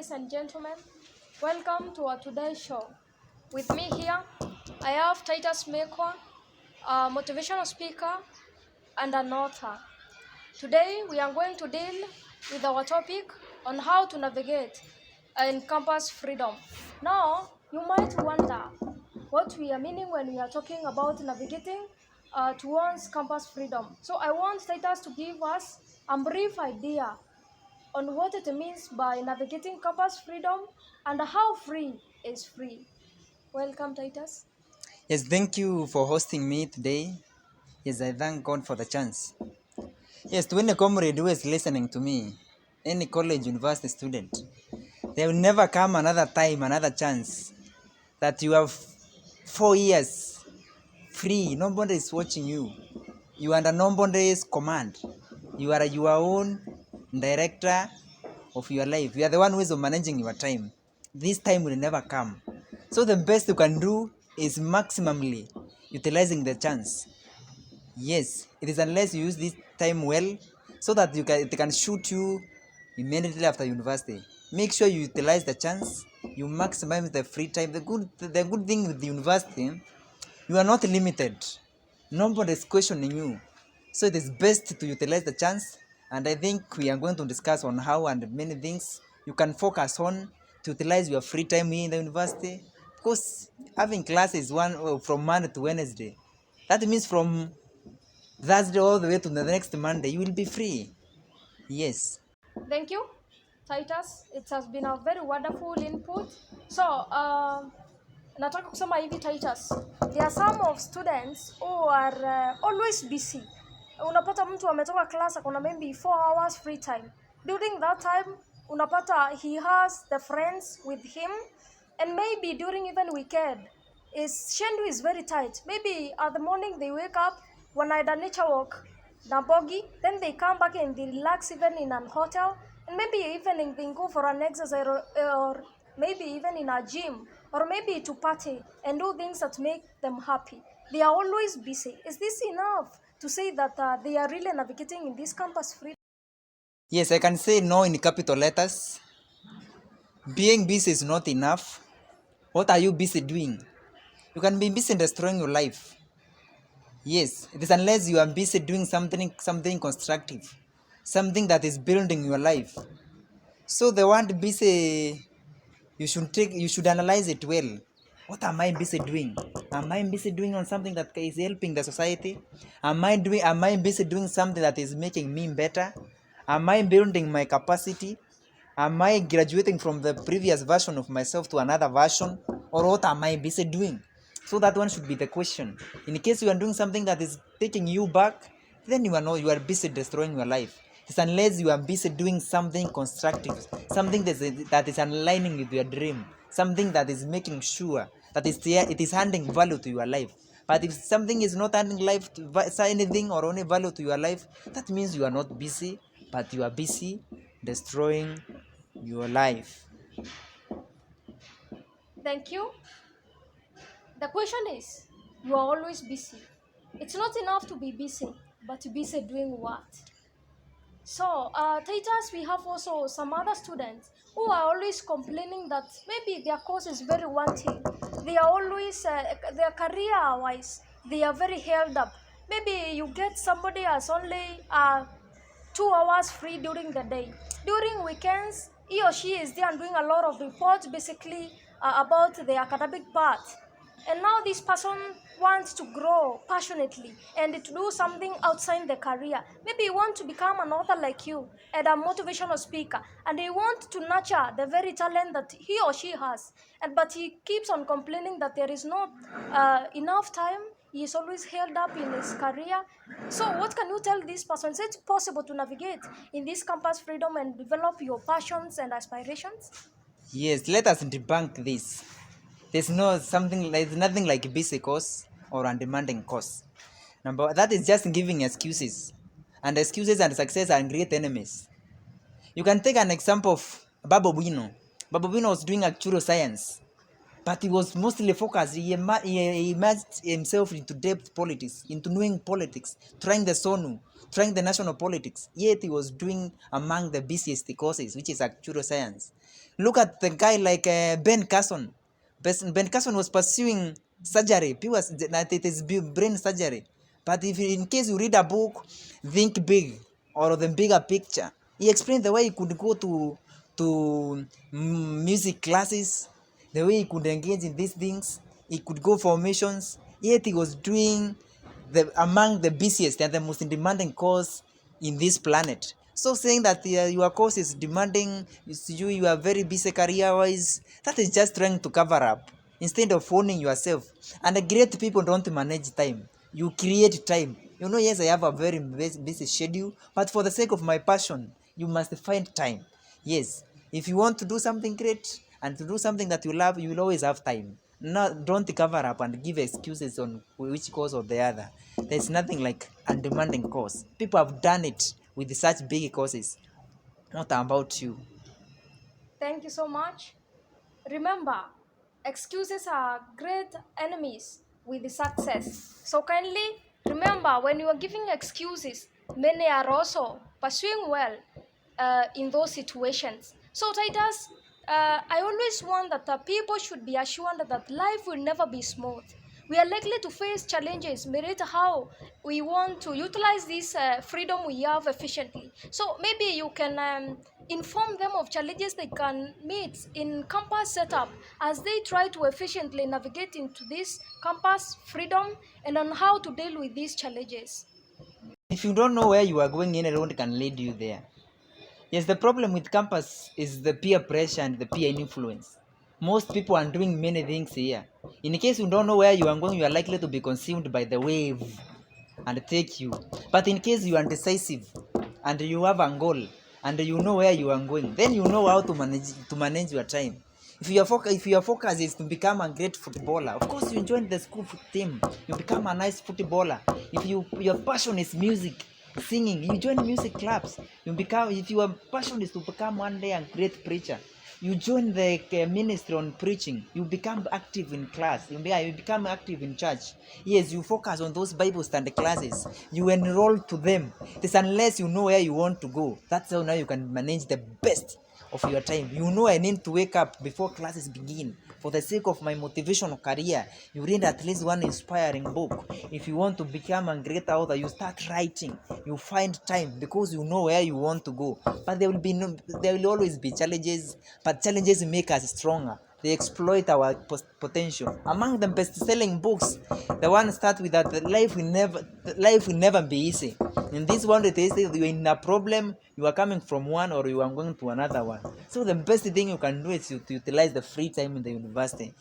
ladies and gentlemen. Welcome to our today's show. With me here, I have Titus Mekwa, a motivational speaker and an author. Today, we are going to deal with our topic on how to navigate in campus freedom. Now, you might wonder what we are meaning when we are talking about navigating towards campus freedom. So I want Titus to give us a brief idea on what it means by navigating campus freedom and how free is free. Welcome, Titus. Yes, thank you for hosting me today. Yes, I thank God for the chance. Yes, to any comrade who is listening to me, any college, university student, there will never come another time, another chance that you have 4 years free. Nobody is watching you. You are under nobody's command. You are your own director of your life. You are the one who is managing your time. This time will never come. So the best you can do is maximally utilizing the chance. Yes, it is unless you use this time well so that it can shoot you immediately after university. Make sure you utilize the chance, you maximize the free time. The good thing with the university, you are not limited. Nobody is questioning you. So it is best to utilize the chance, and I think we are going to discuss on how and many things you can focus on to utilize your free time here in the university. Because having classes from Monday to Wednesday, that means from Thursday all the way to the next Monday, you will be free. Yes. Thank you, Titus. It has been a very wonderful input. So, nataka kusema hivi Titus, there are some of students who are always busy. Unapata mtu ametoka class akona maybe 4 hours free time. During that time, unapata he has the friends with him, and maybe during even weekend, his schedule is very tight. Maybe at the morning they wake up, when I done nature walk, Nabogi, then they come back and they relax even in an hotel, and maybe evening they go for an exercise or maybe even in a gym, or maybe to party and do things that make them happy. They are always busy. Is this enough to say that they are really navigating in this campus freedom? Yes, I can say no in capital letters. Being busy is not enough. What are you busy doing? You can be busy destroying your life. Yes, it is unless you are busy doing something constructive, something that is building your life. So the word busy, you should analyze it well. What am I busy doing? Am I busy doing on something that is helping the society? Am I busy doing something that is making me better? Am I building my capacity? Am I graduating from the previous version of myself to another version? Or what am I busy doing? So that one should be the question. In case you are doing something that is taking you back, then you are busy destroying your life. It's unless you are busy doing something constructive, something that is aligning with your dream, something that is making sure that it is adding value to your life. But if something is not adding anything or any value to your life, that means you are not busy, but you are busy destroying your life. Thank you. The question is, you are always busy. It's not enough to be busy, but to be busy doing what? So, Titus, we have also some other students who are always complaining that maybe their course is very wanting. They are always, their career-wise, they are very held up. Maybe you get somebody as only 2 hours free during the day. During weekends, he or she is there and doing a lot of reports basically about the academic part. And now this person wants to grow passionately and to do something outside the career. Maybe you want to become an author like you and a motivational speaker, and they want to nurture the very talent that he or she has. But he keeps on complaining that there is not enough time. He is always held up in his career. So what can you tell this person? Is it possible to navigate in this campus freedom and develop your passions and aspirations? Yes, let us debunk this. There's nothing like busy course or undemanding course. That is just giving excuses. And excuses and success are great enemies. You can take an example of Babo Bueno. Babo Bueno was doing actuarial science. but he was mostly focused. He immersed himself into depth politics, into knowing politics, trying the SONU, trying the national politics. Yet he was doing among the busiest courses, which is actuarial science. Look at the guy like Ben Carson. Ben Carson was pursuing surgery, pure, that it is brain surgery. But if in case you read a book, Think Big or the bigger picture, he explained the way he could go to music classes, the way he could engage in these things, he could go for missions, yet he was doing among the busiest and the most demanding course in this planet. So saying that your course is demanding, you are very busy career-wise, that is just trying to cover up instead of owning yourself. And great people don't manage time. You create time. Yes, I have a very busy schedule, but for the sake of my passion, you must find time. Yes, if you want to do something great and to do something that you love, you will always have time. No, don't cover up and give excuses on which cause or the other. There's nothing like undemanding cause. People have done it with such big causes. Not about you. Thank you so much. Remember, excuses are great enemies with the success. So kindly remember, when you are giving excuses, many are also pursuing well in those situations. So Titus, I always want that people should be assured that life will never be smooth. We are likely to face challenges, no matter how we want to utilize this freedom we have efficiently. So maybe you can inform them of challenges they can meet in campus setup as they try to efficiently navigate into this campus freedom and on how to deal with these challenges. If you don't know where you are going, any road can lead you there. Yes, the problem with campus is the peer pressure and the peer influence. Most people are doing many things here. In case you don't know where you are going, you are likely to be consumed by the wave and take you. But in case you are decisive and you have a goal and you know where you are going, then you know how to manage your time. If your focus is to become a great footballer, of course you join the school team. You become a nice footballer. If your passion is music, singing, you join music clubs. If your passion is to become one day a great preacher, you join the ministry on preaching. You become active in class. You become active in church. Yes, you focus on those Bible study classes. You enroll to them. It is unless you know where you want to go. That's how now you can manage the best of your time. I need to wake up before classes begin. For the sake of my motivational career, you read at least one inspiring book. If you want to become a great author, you start writing. You find time because you know where you want to go. But there will always be challenges, but challenges make us stronger. They exploit our potential. Among the best-selling books, the one start with that life will never be easy. In this one, it is you're in a problem, you are coming from one or you are going to another one. So the best thing you can do is to utilize the free time in the university.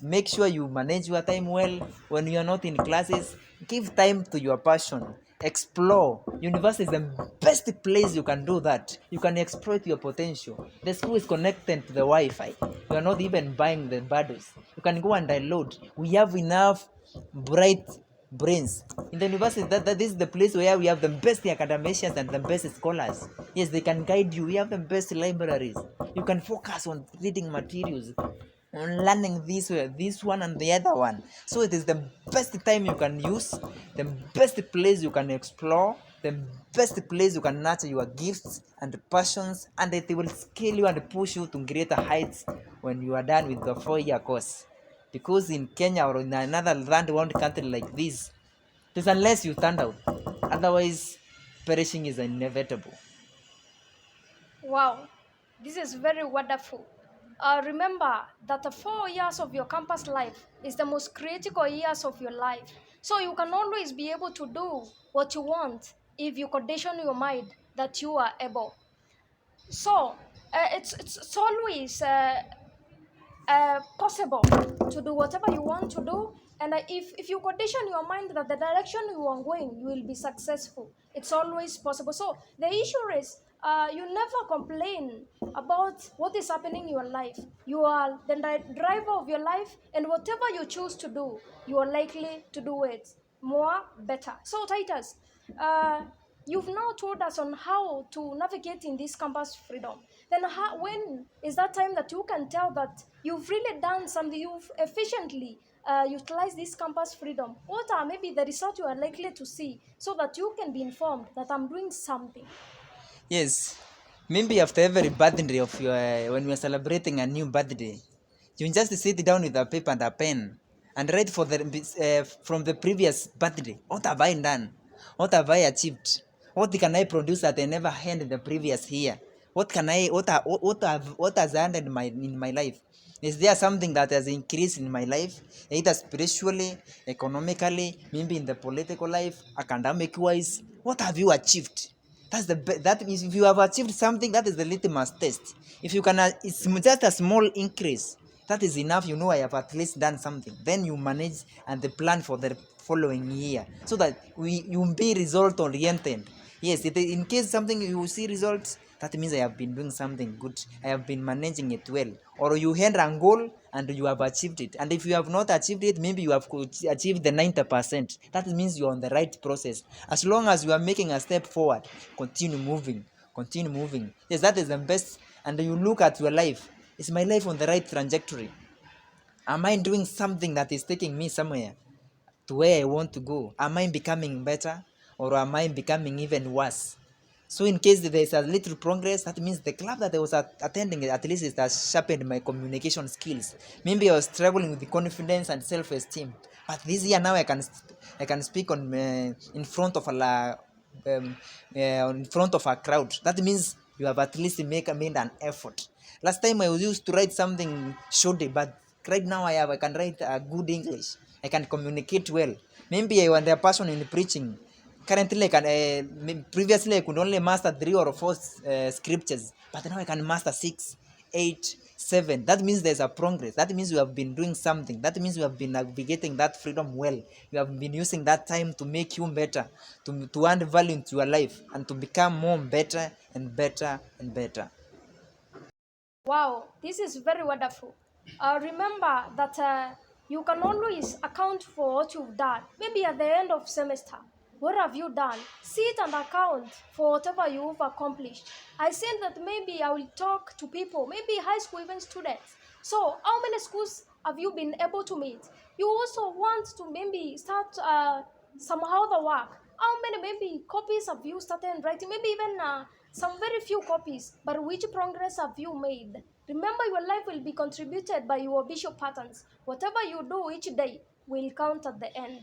Make sure you manage your time well. When you are not in classes, give time to your passion. Explore. University is the best place you can do that. You can exploit your potential. The school is connected to the Wi-Fi. You are not even buying the bundles. You can go and download. We have enough bright brains in the university. That this is the place where we have the best academicians and the best scholars. Yes, they can guide you. We have the best libraries. You can focus on reading materials, on learning this one and the other one. So it is the best time you can use, the best place you can explore, the best place you can nurture your gifts and passions, and it will scale you and push you to greater heights when you are done with the 4-year course. Because in Kenya or in another land-bound country like this, it is unless you stand out. Otherwise, perishing is inevitable. Wow, this is very wonderful. Remember that the 4 years of your campus life is the most critical years of your life. So you can always be able to do what you want if you condition your mind that you are able. So it's always possible to do whatever you want to do. And if you condition your mind that the direction you are going, you will be successful. It's always possible. So the issue is you never complain about what is happening in your life. You are the driver of your life, and whatever you choose to do, you are likely to do it more better. So Titus, uh, You've now told us on how to navigate in this campus freedom. Then when is that time that you can tell that you've really done something, you've efficiently utilized this campus freedom? What are maybe the results you are likely to see so that you can be informed that I'm doing something? Yes, maybe after every birthday of your, when you are celebrating a new birthday, you just sit down with a paper and a pen and write for the from the previous birthday. What have I done? What have I achieved? What can I produce that I never had in the previous year? What can I? What has happened in my life? Is there something that has increased in my life, either spiritually, economically, maybe in the political life, academic wise? What have you achieved? That is, if you have achieved something, that is the litmus test. If you can, it's just a small increase. That is enough. You know, I have at least done something. Then you manage and the plan for the following year, so that you be result oriented. Yes, in case something you see results, that means I have been doing something good. I have been managing it well. Or you had a goal and you have achieved it. And if you have not achieved it, maybe you have achieved the 90%. That means you are on the right process. As long as you are making a step forward, continue moving. Continue moving. Yes, that is the best. And you look at your life. Is my life on the right trajectory? Am I doing something that is taking me somewhere to where I want to go? Am I becoming better or am I becoming even worse? So in case there is a little progress, that means the club that I was attending, at least it has sharpened my communication skills. Maybe I was struggling with the confidence and self-esteem, but this year now I can speak on in front of in front of a crowd. That means you have at least made an effort. Last time I was used to write something shoddy, but right now I can write good English. I can communicate well. Maybe I want a passion in preaching. Currently, previously I could only master 3 or 4 scriptures, but now I can master 6, 8, 7. That means there's a progress. That means you have been doing something. That means you have been navigating that freedom well. You have been using that time to make you better, to add value into your life, and to become more better and better and better. Wow, this is very wonderful. Remember that you can always account for what you've done. Maybe at the end of semester, what have you done? Sit and account for whatever you've accomplished. I said that maybe I will talk to people, maybe high school even students. So, how many schools have you been able to meet? You also want to maybe start somehow the work. How many maybe copies have you started writing? Maybe even some very few copies, but which progress have you made? Remember, your life will be contributed by your visual patterns. Whatever you do each day will count at the end.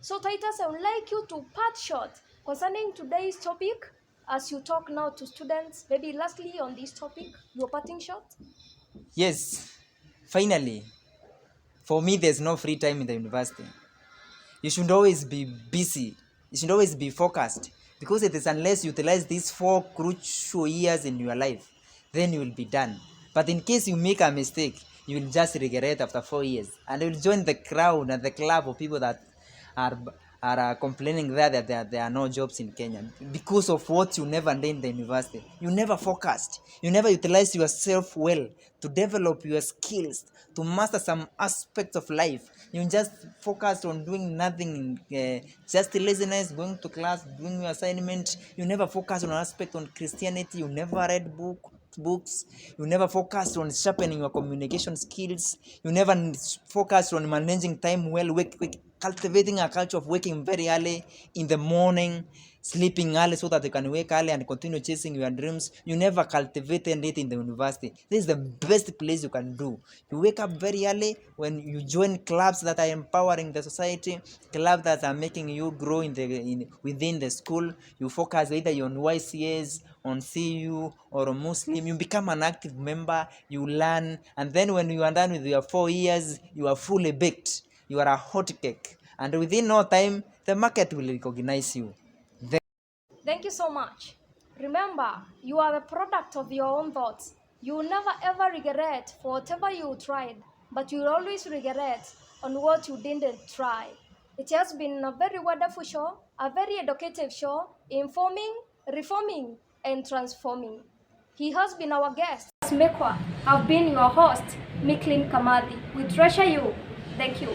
So, Titus, I would like you to part short concerning today's topic as you talk now to students. Maybe lastly on this topic, your parting shot. Yes, finally, for me, there's no free time in the university. You should always be busy. You should always be focused, because it is unless you utilize these 4 crucial years in your life, then you will be done. But in case you make a mistake, you will just regret after 4 years, and you will join the crowd and the club of people that are complaining that there are no jobs in Kenya because of what you never did in the university. You never focused. You never utilized yourself well to develop your skills, to master some aspects of life. You just focused on doing nothing, just laziness, going to class, doing your assignment. You never focused on an aspect on Christianity. You never read books. You never focused on sharpening your communication skills. You never focused on managing time well, cultivating a culture of waking very early in the morning, sleeping early so that you can wake early and continue chasing your dreams. You never cultivated it in the university. This is the best place you can do. You wake up very early when you join clubs that are empowering the society, clubs that are making you grow within the school. You focus either on YCAs, on CU, or on Muslim. You become an active member, you learn, and then when you are done with your 4 years, you are fully baked. You are a hot cake, and within no time, the market will recognize you. Thank you so much. Remember, you are the product of your own thoughts. You will never ever regret for whatever you tried, but you will always regret on what you didn't try. It has been a very wonderful show, a very educative show, informing, reforming, and transforming. He has been our guest. Mekwa, I've been your host, Miklin Kamadi. We treasure you. Thank you.